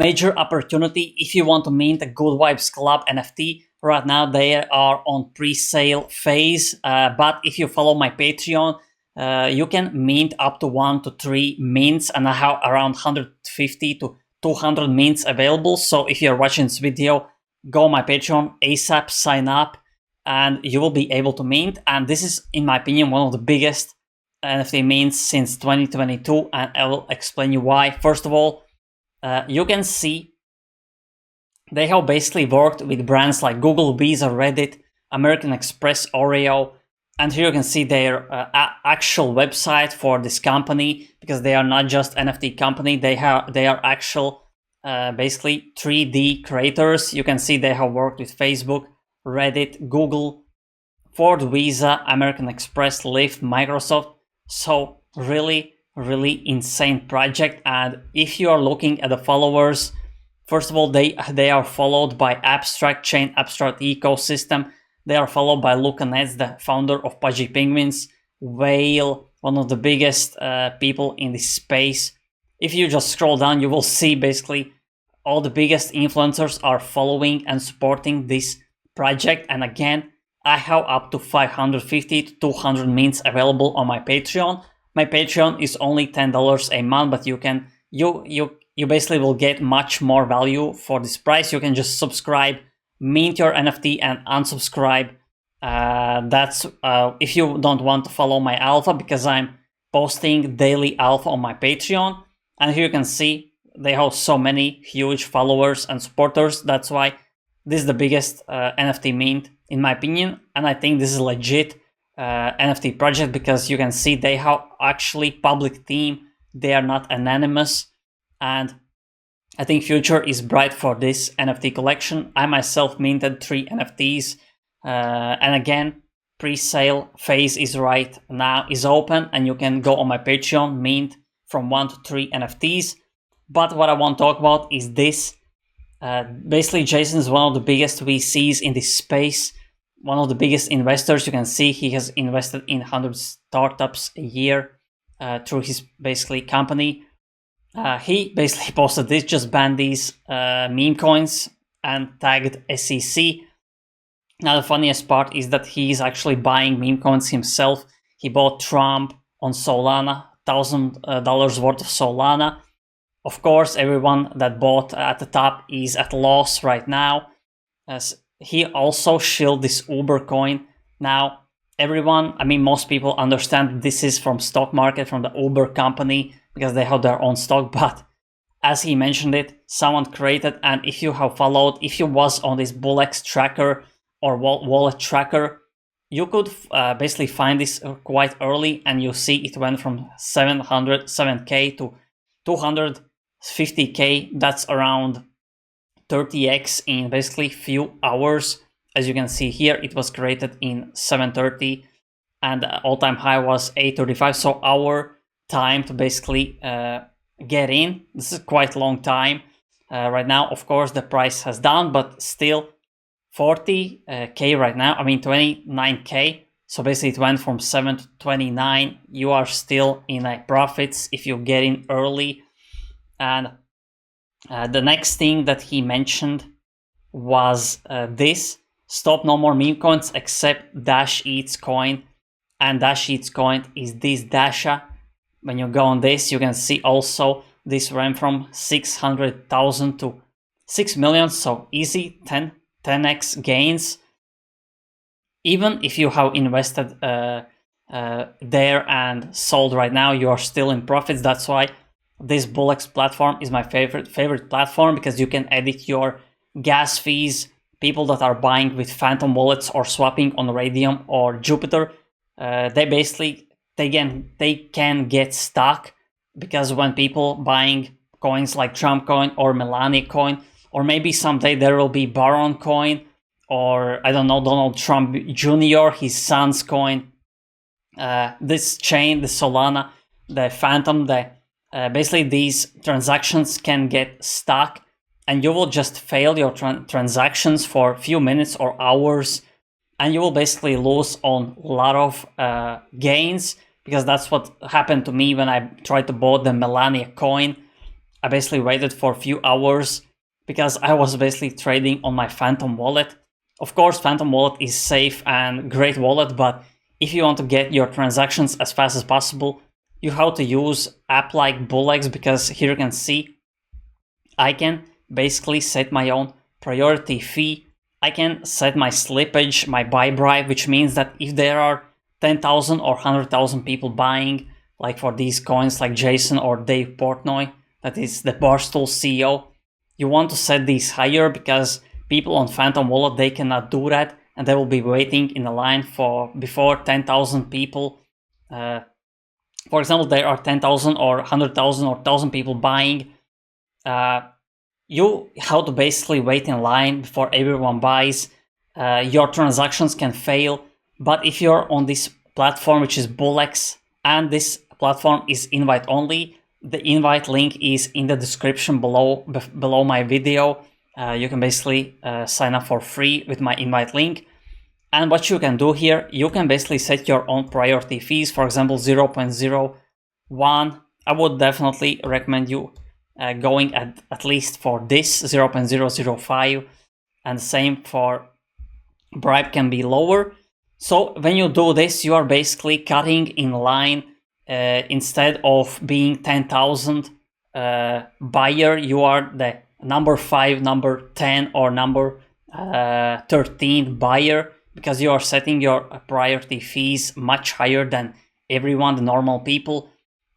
major opportunity if you want to mint a Good Vibes Club NFT. Right now they are on pre-sale phase, but if you follow my Patreon, you can mint up to 1 to 3 mints, and I have around 150 to 200 mints available. So if you're watching this video, go on my Patreon ASAP, sign up, and you will be able to mint. And this is, in my opinion, one of the biggest NFT mints since 2022, and I will explain you why. First of all, you can see they have basically worked with brands like Google, Visa, Reddit, American Express, Oreo, and here you can see their actual website for this company, because they are not just NFT company, they are actual basically 3D creators. You can see they have worked with Facebook, Reddit, Google, Ford, Visa, American Express, Lyft, Microsoft. So really insane project. And if you are looking at the followers, first of all, they are followed by Abstract Chain, Abstract Ecosystem. They are followed by Luca Nets, the founder of Pudgy Penguins, Whale, one of the biggest people in this space. If you just scroll down, you will see basically all the biggest influencers are following and supporting this project. And again, I have up to 550 to 200 mints available on my Patreon. My Patreon is only $10 a month, but you basically will get much more value for this price. You can just subscribe, mint your NFT, and unsubscribe. That's if you don't want to follow my alpha, because I'm posting daily alpha on my Patreon. And here you can see they have so many huge followers and supporters. That's why this is the biggest NFT mint, in my opinion. And I think this is a legit NFT project, because you can see they have actually public team. They are not anonymous. And I think future is bright for this NFT collection. I myself minted 3 NFTs. And again, pre-sale phase is right now, is open, and you can go on my Patreon, mint from 1 to 3 NFTs. But what I want to talk about is this. Basically, Jason is one of the biggest VCs in this space, one of the biggest investors. You can see he has invested in 100 startups a year through his basically company. He basically posted this, just ban these meme coins, and tagged SEC. Now the funniest part is that he is actually buying meme coins himself. He bought Trump on Solana, $1,000 worth of Solana. Of course, everyone that bought at the top is at loss right now. As he also shilled this Uber coin. Now, everyone, I mean, most people understand this is from stock market, from the Uber company, because they have their own stock. But as he mentioned it, someone created, and if you have followed, if you was on this BullX tracker or wallet tracker, you could basically find this quite early, and you see it went from 7K to 250K. That's around 30x in basically few hours. As you can see here, it was created in 7:30, and the all-time high was 8:35. So our time to basically get in, this is quite a long time. Right now, of course, the price has down, but still 40K right now. I mean 29K. So basically, it went from 7 to 29. You are still in profits if you get in early. And the next thing that he mentioned was this: stop no more meme coins except Dash Eats coin. And Dash Eats coin is this Dasha. When you go on this, you can see also this went from 600,000 to 6 million. So easy 10x gains. Even if you have invested there and sold right now, you are still in profits. That's why this BullX platform is my favorite platform, because you can edit your gas fees. People that are buying with Phantom wallets or swapping on Radium or Jupiter, they can get stuck, because when people buying coins like Trump coin or Melania coin, or maybe someday there will be Baron coin, or I don't know, Donald Trump Jr., his son's coin, this chain, the Solana, the Phantom, basically these transactions can get stuck, and you will just fail your transactions for a few minutes or hours, and you will basically lose on a lot of gains, because that's what happened to me when I tried to buy the Melania coin. I basically waited for a few hours because I was basically trading on my Phantom wallet. Of course, Phantom wallet is safe and great wallet, but if you want to get your transactions as fast as possible, you have to use app like BullX, because here you can see I can basically set my own priority fee. I can set my slippage, my buy bribe, which means that if there are 10,000 or 100,000 people buying, like for these coins like Jason or Dave Portnoy, that is the Barstool CEO, you want to set these higher because people on Phantom Wallet, they cannot do that, and they will be waiting in a line for before 10,000 people. For example, there are 10,000 or 100,000 or 1,000 people buying. You have to basically wait in line before everyone buys. Your transactions can fail, but if you're on this platform, which is BullX, and this platform is invite only, the invite link is in the description below my video. You can basically sign up for free with my invite link. And what you can do here, you can basically set your own priority fees. For example, 0.01. I would definitely recommend you going at least for this 0.005, and the same for bribe can be lower. So when you do this, you are basically cutting in line. Instead of being 10,000 buyer, you are the number 5, number 10, or number 13 buyer, because you are setting your priority fees much higher than everyone, the normal people.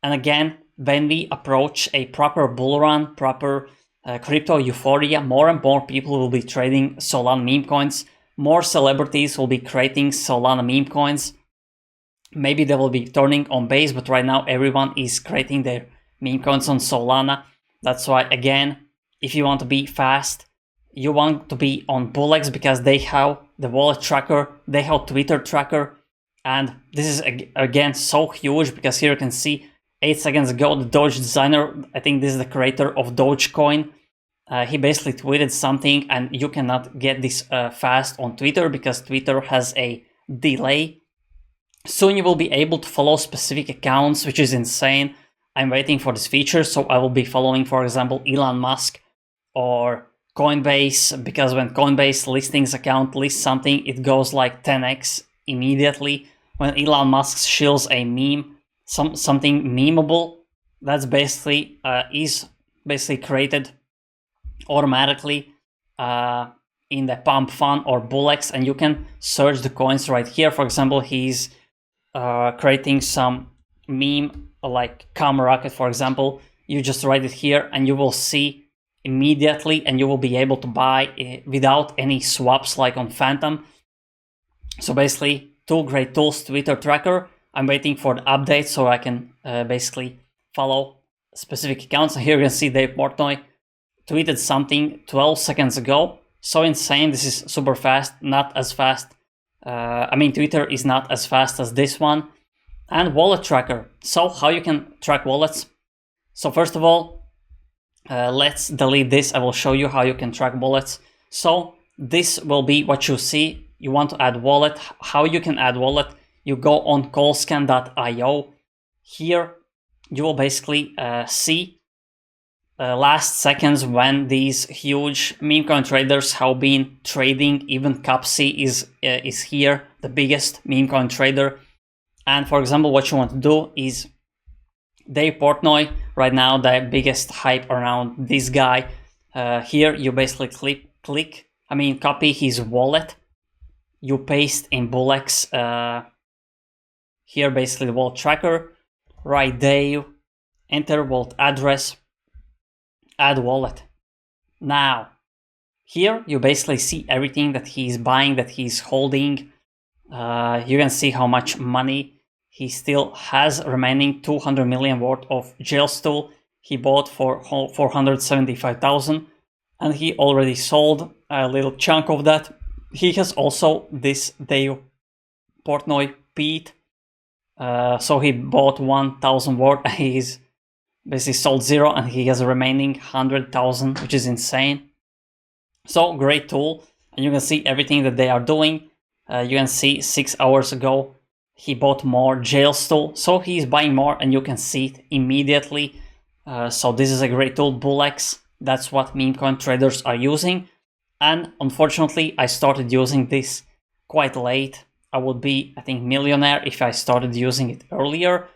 And again, when we approach a proper bull run, proper crypto euphoria, more and more people will be trading Solana meme coins. More celebrities will be creating Solana meme coins. Maybe they will be turning on base, but right now everyone is creating their meme coins on Solana. That's why, again, if you want to be fast, you want to be on BullX, because they have the wallet tracker, they have Twitter tracker, and this is again so huge, because here you can see 8 seconds ago the Doge designer, I think this is the creator of Dogecoin, he basically tweeted something, and you cannot get this fast on Twitter because Twitter has a delay. Soon you will be able to follow specific accounts, which is insane. I'm waiting for this feature, so I will be following, for example, Elon Musk or Coinbase, because when Coinbase listings account lists something, it goes like 10x immediately. When Elon Musk shields a meme, something memeable, that's basically is basically created automatically in the Pump Fund or BullX, and you can search the coins right here. For example, he's creating some meme like Cum Rocket, for example. You just write it here and you will see immediately, and you will be able to buy without any swaps like on Phantom. So basically, two great tools. Twitter tracker, I'm waiting for the update so I can basically follow specific accounts. And here you can see Dave Portnoy tweeted something 12 seconds ago. So insane. This is super fast, not as fast. Twitter is not as fast as this one. And wallet tracker. So how you can track wallets? So first of all, let's delete this. I will show you how you can track wallets. So this will be what you see. You want to add wallet. How you can add wallet? You go on callscan.io. Here you will basically see last seconds when these huge meme coin traders have been trading. Even Cupsy is here, the biggest meme coin trader. And for example, what you want to do is Dave Portnoy, right now the biggest hype around this guy. Here you basically copy his wallet. You paste in BullX here basically the wallet tracker. Right there, enter wallet address, add wallet. Now, here you basically see everything that he's buying, that he's holding. You can see how much money he still has remaining. 200 million worth of jail stool he bought for 475,000, and he already sold a little chunk of that. He has also this Dave Portnoy Pete, so he bought 1,000 worth. He's basically sold 0, and he has remaining 100,000, which is insane. So great tool, and you can see everything that they are doing. You can see 6 hours ago he bought more jail stool, so he's buying more, and you can see it immediately. So this is a great tool, BullX. That's what meme coin traders are using. And unfortunately, I started using this quite late. I would be, I think, millionaire if I started using it earlier.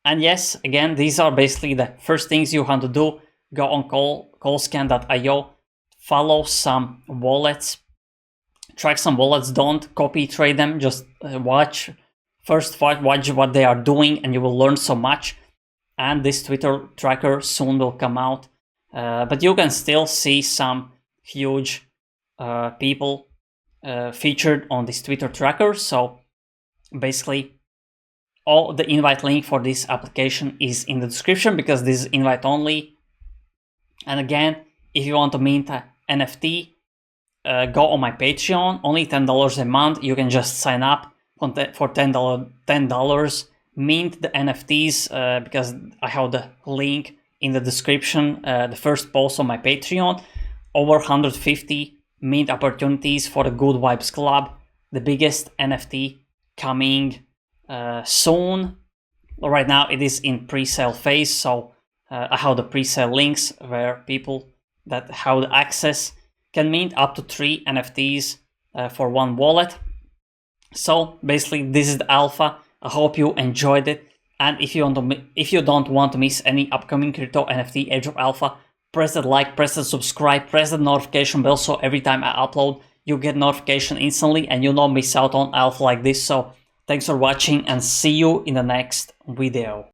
And yes, again, these are basically the first things you want to do. Go on callscan.io, follow some wallets, track some wallets, don't copy trade them, just watch what they are doing, and you will learn so much. And this Twitter tracker soon will come out. But you can still see some huge people featured on this Twitter tracker. So basically, all the invite link for this application is in the description because this is invite only. And again, if you want to mint an NFT, go on my Patreon, only $10 a month. You can just sign up for $10, mint the NFTs because I have the link in the description, the first post on my Patreon. Over 150 mint opportunities for the Good Vibes Club, the biggest NFT coming soon. Right now it is in pre-sale phase, so I have the pre-sale links where people that have the access can mint up to 3 NFTs for one wallet. So basically this is the alpha. I hope you enjoyed it, and if you don't want to miss any upcoming crypto NFT airdrop alpha, press that like, press that subscribe, press the notification bell so every time I upload you get notification instantly and you don't miss out on alpha like this. So thanks for watching and see you in the next video.